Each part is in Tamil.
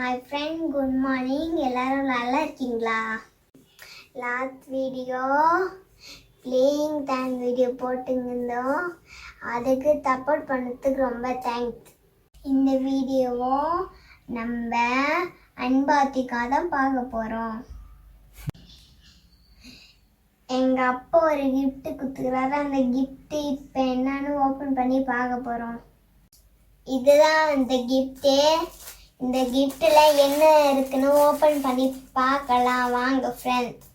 Hi friend, good morning. எல்லாரும் நல்லா இருக்கீங்களா? Last video playing time video போட்டுருந்தோம். அதுக்கு சப்போர்ட் பண்ணதுக்கு ரொம்ப தேங்க்ஸ். இந்த வீடியோவும் நம்ம அன்பாத்திக்காக தான் பார்க்க போகிறோம். எங்கள் அப்பா ஒரு கிஃப்ட் கொடுத்துக்கிறாரு. அந்த கிஃப்ட் இப்போ என்னன்னு ஓப்பன் பண்ணி பார்க்க போகிறோம். இதுதான் அந்த கிஃப்ட்டு. இந்த கிஃப்ட்டில் என்ன இருக்குன்னு ஓப்பன் பண்ணி பார்க்கலாம் வாங்க ஃப்ரெண்ட்ஸ்.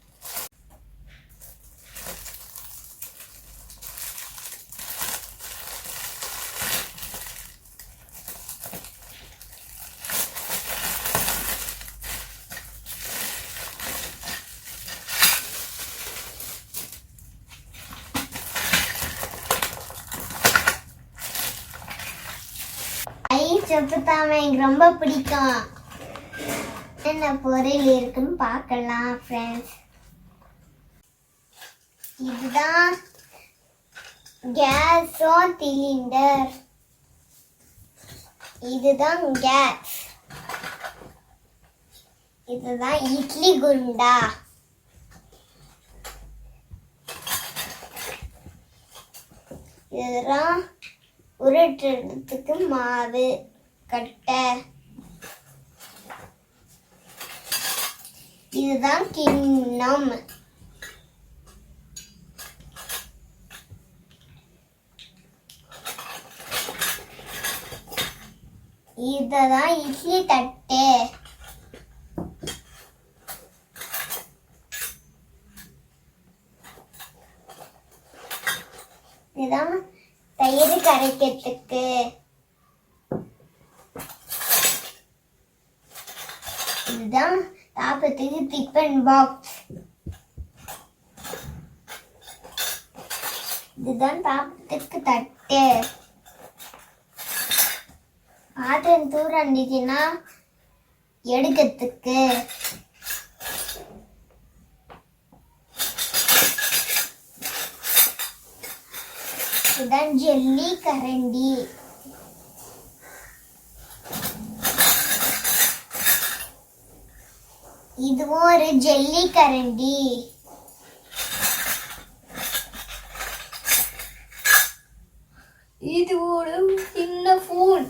செப்புத்தாம எனக்கு ரொம்ப பிடிக்கும். என்ன பொருள் இருக்குன்னு பார்க்கலாம் ஃப்ரெண்ட்ஸ். இதுதான் கேஸோ சிலிண்டர். இதுதான் கேஸ். இதுதான் இட்லி குண்டா. இதுதான் உருட்டுறதுக்கு மாவு கட்டை. இதுதான் கிண்ணம். இதுதான் இட்லி தட்டு. இதுதான் தயிர் கரைக்கிறதுக்கு. இதுதான் சாப்பிட்றதுக்கு டிஃபன் பாக்ஸ். இதுதான் சாப்பிட்றதுக்கு தட்டு. ஆட்டம் தூரம் இருந்துச்சுன்னா எடுக்கிறதுக்கு. இதுதான் ஜெல்லி கரண்டி. இதுவும் ஒரு ஜெல்லி கரண்டி. இது ஒரு சின்ன ஃபோன்.